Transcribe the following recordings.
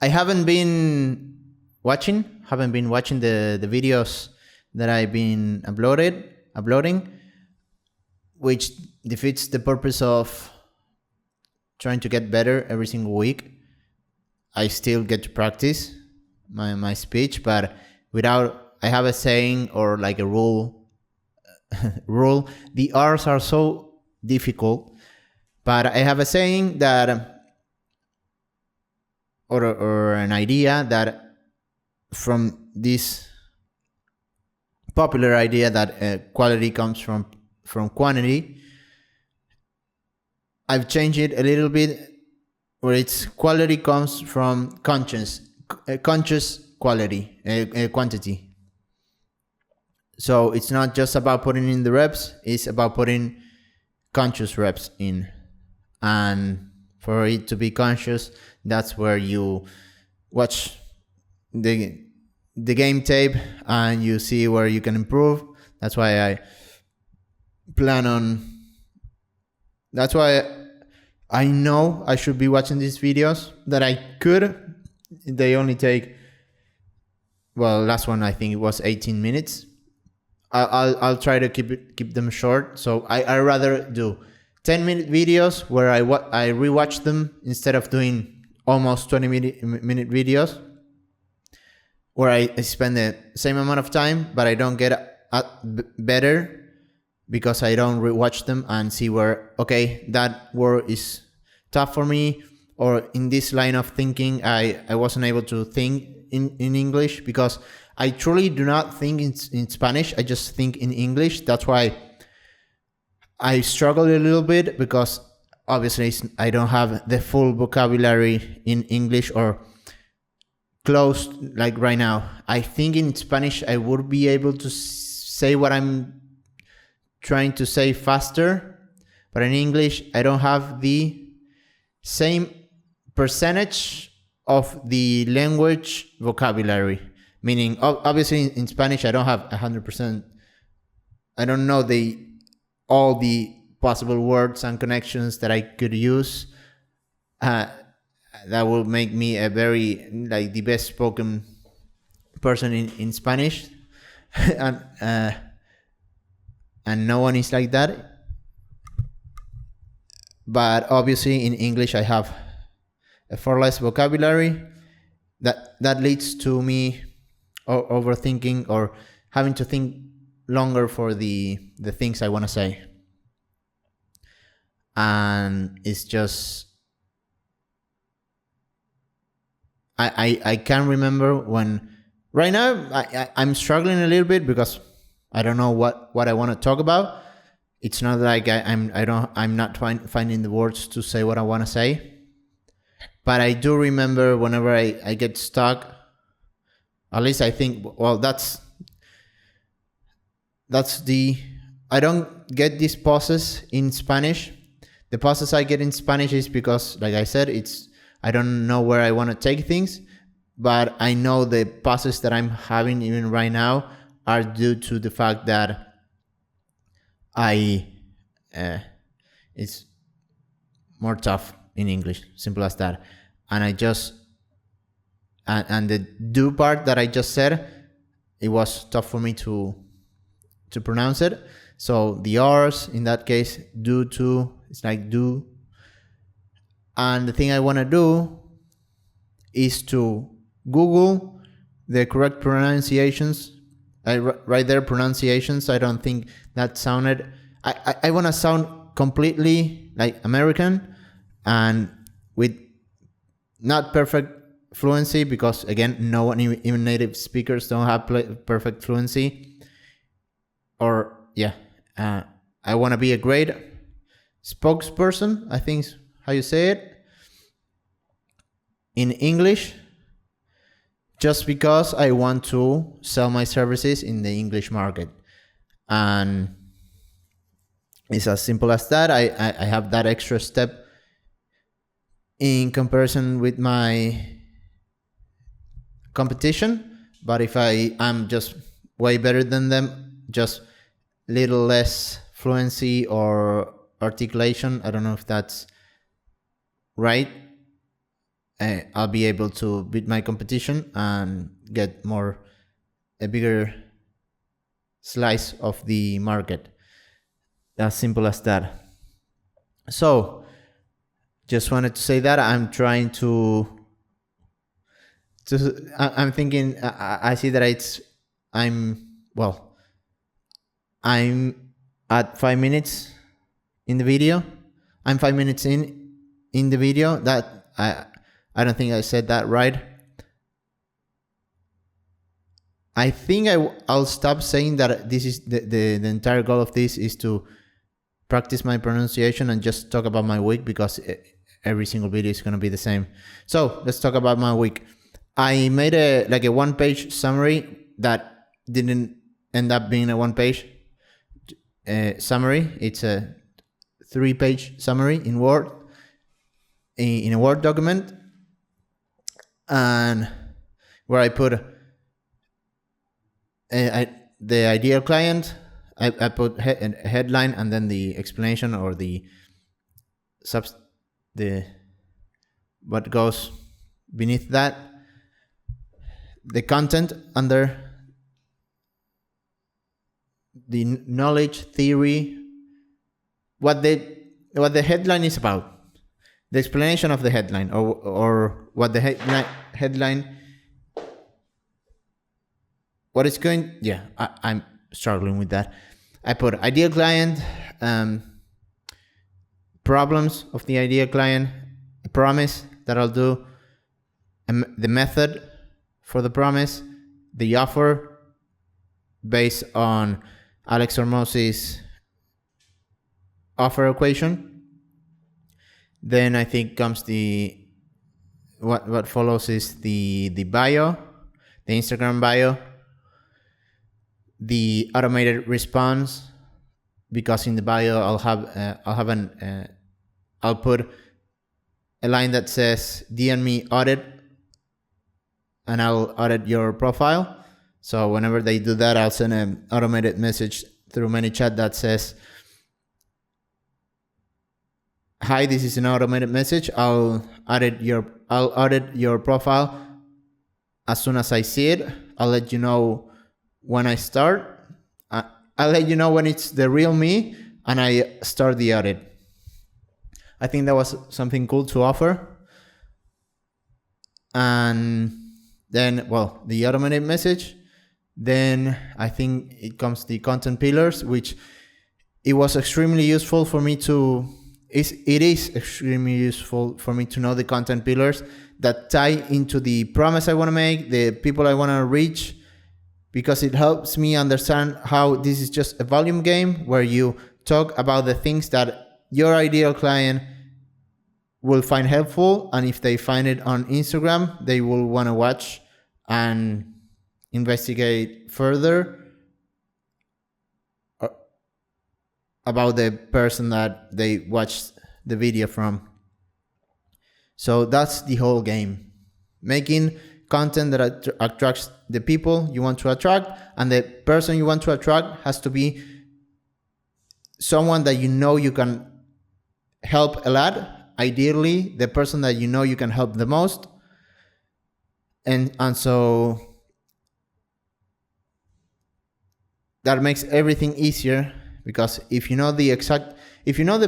I haven't been watching the videos that I've been uploading, which defeats the purpose of trying to get better every single week. I still get to practice my speech, but without, I have a saying or like a rule. The R's are so difficult, but I have a saying that, or an idea that, from this popular idea that quality comes from quantity, I've changed it a little bit, where it's quality comes from conscious quality, quantity. So it's not just about putting in the reps, it's about putting conscious reps in. And for it to be conscious, that's where you watch the game tape and you see where you can improve. That's why I plan on, that's why I know I should be watching these videos that I could. They only take, well, last one I think it was 18 minutes. I'll try to keep them short. So I rather do 10-minute videos where I rewatch them instead of doing almost 20-minute videos where I spend the same amount of time, but I don't get better because I don't rewatch them and see where, okay, that word is tough for me, or in this line of thinking I wasn't able to think in English, because I truly do not think in Spanish. I just think in English. That's why I struggle a little bit, because obviously I don't have the full vocabulary in English, or close, like right now. I think in Spanish I would be able to say what I'm trying to say faster, but in English I don't have the same percentage of the language vocabulary. Meaning, obviously in Spanish I don't have 100%. I don't know all the possible words and connections that I could use. That will make me a very, like, the best spoken person in Spanish, and no one is like that. But obviously in English I have a far less vocabulary. That leads to me overthinking, or having to think longer for the things I want to say. And it's just, I can't remember when. Right now I'm struggling a little bit because I don't know what I want to talk about. It's not like I'm not finding the words to say what I want to say. But I do remember whenever I get stuck, at least I think, well, that's I don't get these pauses in Spanish. The pauses I get in Spanish is because, like I said, I don't know where I want to take things, but I know the pauses that I'm having even right now are due to the fact that it's more tough in English, simple as that. And I just, and the do part that I just said, it was tough for me to pronounce it. So the R's in that case, due to, it's like do. And the thing I want to do is to Google the correct pronunciations. I write there pronunciations. I don't think that sounded, I want to sound completely like American, and with not perfect fluency, because again, no one, even native speakers, don't have perfect fluency. Or I want to be a great spokesperson, I think is how you say it, in English, just because I want to sell my services in the English market. And it's as simple as that. I have that extra step in comparison with my competition. But if I'm just way better than them, just little less fluency or articulation, I don't know if that's right. I'll be able to beat my competition and get a bigger slice of the market. As simple as that. So just wanted to say that I'm trying I'm thinking, I see that I'm at 5 minutes in the video. I'm 5 minutes in the video. That I don't think I said that right. I think I'll stop saying that this is the entire goal of this is to practice my pronunciation and just talk about my week, because every single video is going to be the same. So let's talk about my week. I made a 1-page summary that didn't end up being a 1-page summary. It's a 3-page summary in Word, in a Word document, and where I put the ideal client. I put a headline and then the explanation, or what goes beneath that, the content under the knowledge, theory, what the headline is about, the explanation of the headline, or what the headline, what it's going. Yeah, I'm struggling with that. I put ideal client, problems of the ideal client, a promise that I'll do, the method for the promise, the offer based on Alex Hormozi's offer equation. Then I think comes what follows is the bio, the Instagram bio, the automated response, because in the bio I'll put a line that says DM me audit, and I'll audit your profile. So whenever they do that, I'll send an automated message through ManyChat that says, hi, this is an automated message. I'll audit your profile as soon as I see it. I'll let you know when I start. I'll let you know when it's the real me and I start the audit. I think that was something cool to offer. And then, the automated message. Then I think it comes the content pillars, which it was extremely useful for me to. It is extremely useful for me to know the content pillars that tie into the promise I want to make, the people I want to reach, because it helps me understand how this is just a volume game where you talk about the things that your ideal client will find helpful, and if they find it on Instagram, they will want to watch and investigate further about the person that they watched the video from. So that's the whole game. Making content that attracts the people you want to attract, and the person you want to attract has to be someone that you know you can help a lot. Ideally, the person that you know you can help the most. And so that makes everything easier, because if you know the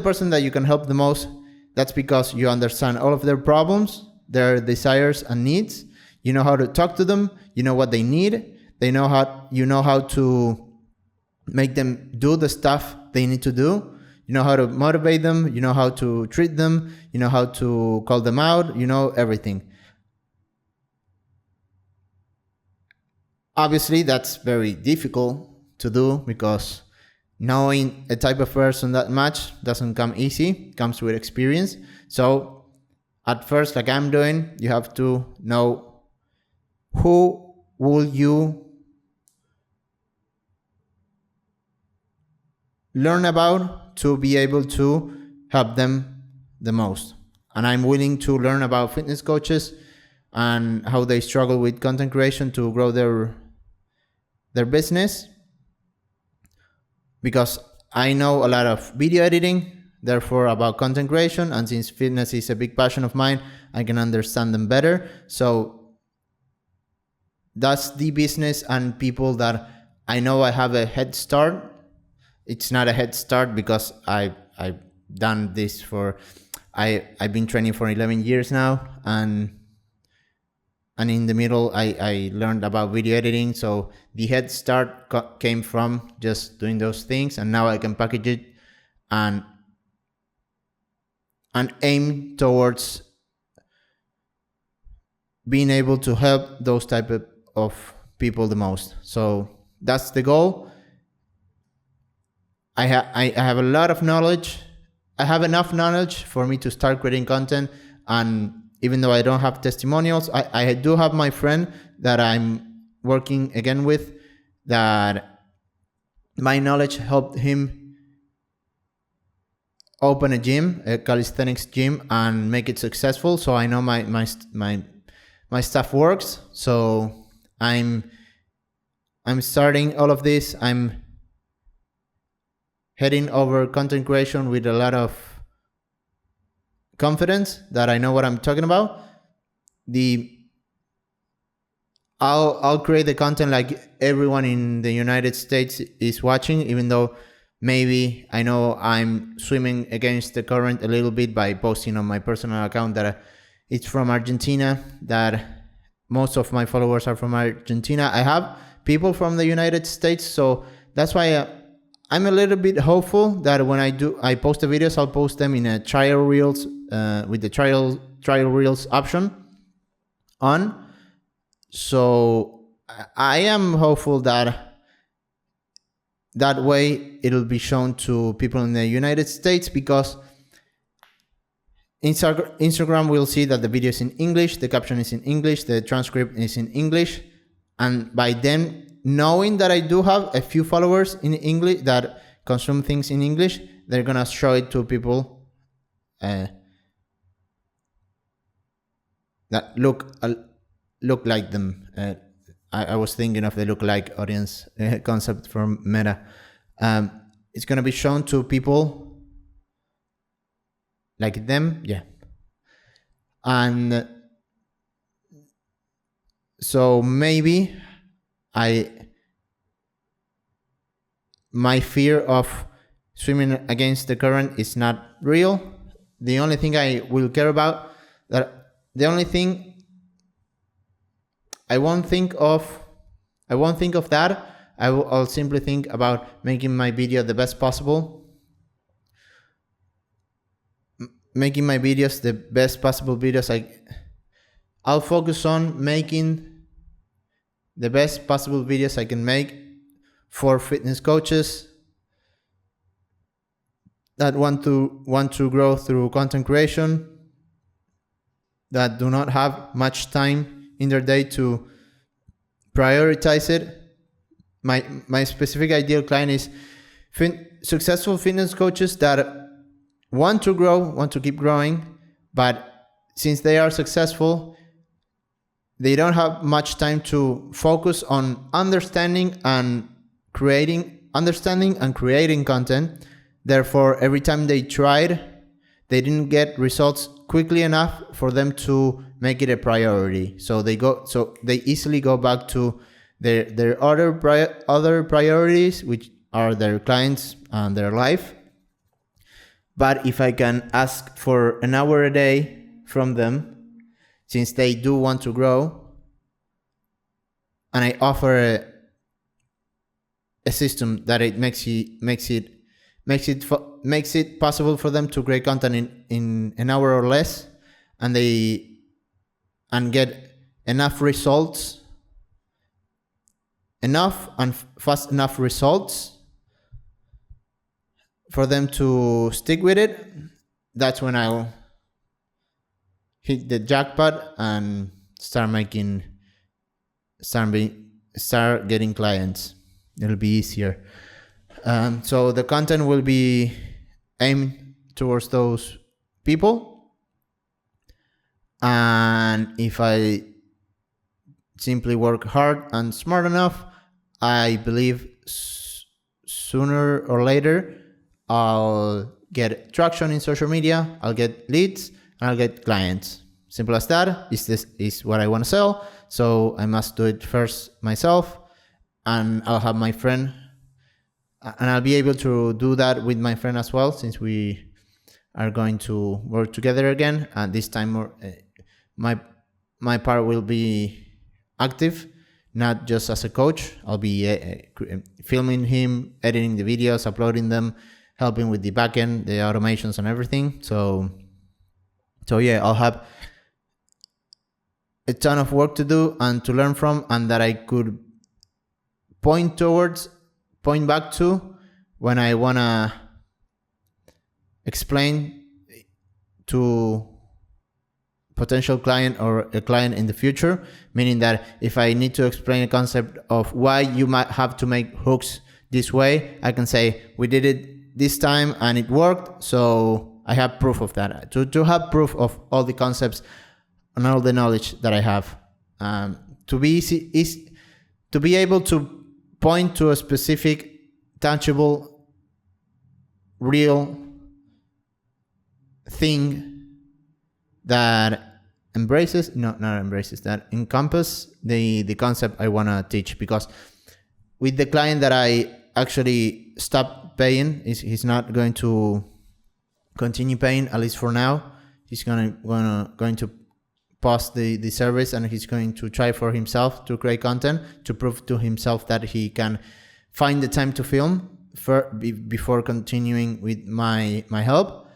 person that you can help the most, that's because you understand all of their problems, their desires and needs. You know how to talk to them. You know what they need. You know how to make them do the stuff they need to do. You know how to motivate them. You know how to treat them. You know how to call them out. You know everything. Obviously, that's very difficult to do, because knowing a type of person that much doesn't come easy. It comes with experience. So at first, like I'm doing, you have to know who will you learn about to be able to help them the most. And I'm willing to learn about fitness coaches and how they struggle with content creation to grow their business, because I know a lot of video editing, therefore about content creation. And since fitness is a big passion of mine, I can understand them better. So that's the business and people that I know I have a head start. It's not a head start because I've done this for, I've been training for 11 years now, and in the middle I learned about video editing. So the head start came from just doing those things, and now I can package it and aim towards being able to help those type of people the most. So that's the goal. I have a lot of knowledge. I have enough knowledge for me to start creating content. And even though I don't have testimonials, I do have my friend that I'm working again with, that my knowledge helped him open a gym, a calisthenics gym, and make it successful. So I know my stuff works. So I'm starting all of this. I'm heading over content creation with a lot of confidence that I know what I'm talking about. I'll create the content like everyone in the United States is watching, even though maybe I know I'm swimming against the current a little bit by posting on my personal account that it's from Argentina, that most of my followers are from Argentina. I have people from the United States, so that's why I'm a little bit hopeful that when I post the videos, I'll post them in a trial reels with the trial reels option on. So I am hopeful that way it'll be shown to people in the United States, because Instagram will see that the video is in English, the caption is in English, the transcript is in English, and by them knowing that I do have a few followers in English that consume things in English, they're gonna show it to people that look like them. I was thinking of the look-like audience concept from Meta. It's gonna be shown to people like them, yeah. And so maybe my fear of swimming against the current is not real. The only thing I will care about, the only thing I won't think of that. I'll simply think about making my video the best possible. Making my videos the best possible videos. I'll focus on making the best possible videos I can make for fitness coaches that want to grow through content creation, that do not have much time in their day to prioritize it. My specific ideal client is successful fitness coaches that want to grow, want to keep growing, but since they are successful, they don't have much time to focus on understanding and creating content. Therefore, every time they tried, they didn't get results quickly enough for them to make it a priority. So they easily go back to their other priorities, which are their clients and their life. But if I can ask for an hour a day from them, since they do want to grow, and I offer a system that it makes it possible for them to create content in an hour or less, and get enough results, enough and fast enough results for them to stick with it, that's when I'll hit the jackpot and start getting clients. It'll be easier. So the content will be aimed towards those people. And if I simply work hard and smart enough, I believe sooner or later I'll get traction in social media, I'll get leads, and I'll get clients. Simple as that. This is what I want to sell, so I must do it first myself, and I'll have my friend, and I'll be able to do that with my friend as well, since we are going to work together again. And this time, my part will be active, not just as a coach. I'll be filming him, editing the videos, uploading them, helping with the backend, the automations and everything. So yeah, I'll have a ton of work to do and to learn from, and that I could point back to when I wanna explain to potential client or a client in the future. Meaning that if I need to explain a concept of why you might have to make hooks this way, I can say, we did it this time and it worked, so I have proof of that. To have proof of all the concepts and all the knowledge that I have, to be able to point to a specific, tangible, real thing that that encompass the concept I want to teach. Because with the client that I actually stopped paying, he's not going to continue paying, at least for now. He's going to pause the service, and he's going to try for himself to create content to prove to himself that he can find the time to film before continuing with my help.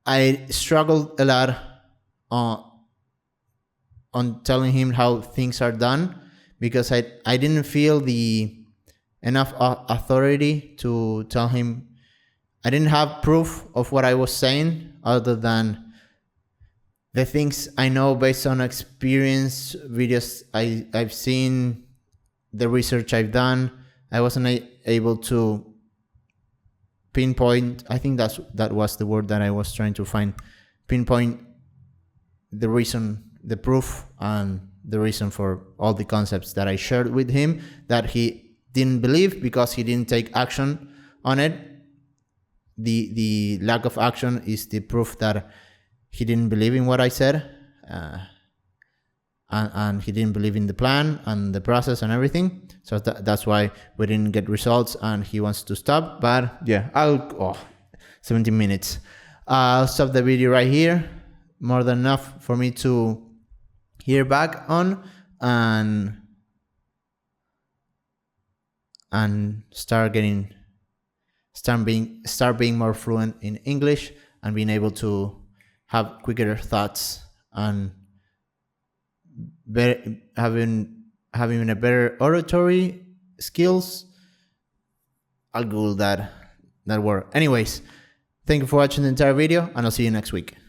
I struggled a lot on telling him how things are done, because I didn't feel the enough authority to tell him. I didn't have proof of what I was saying, other than the things I know based on experience, videos I've seen, the research I've done. I wasn't able to pinpoint, I think that was the word that I was trying to find, pinpoint the reason, the proof, and the reason for all the concepts that I shared with him that he didn't believe, because he didn't take action on it. The lack of action is the proof that he didn't believe in what I said, and he didn't believe in the plan and the process and everything. So that's why we didn't get results, and he wants to stop. But yeah, 17 minutes. I'll stop the video right here. More than enough for me to hear back on and start being more fluent in English, and being able to have quicker thoughts, and having a better oratory skills. I'll Google that word. Anyways, thank you for watching the entire video, and I'll see you next week.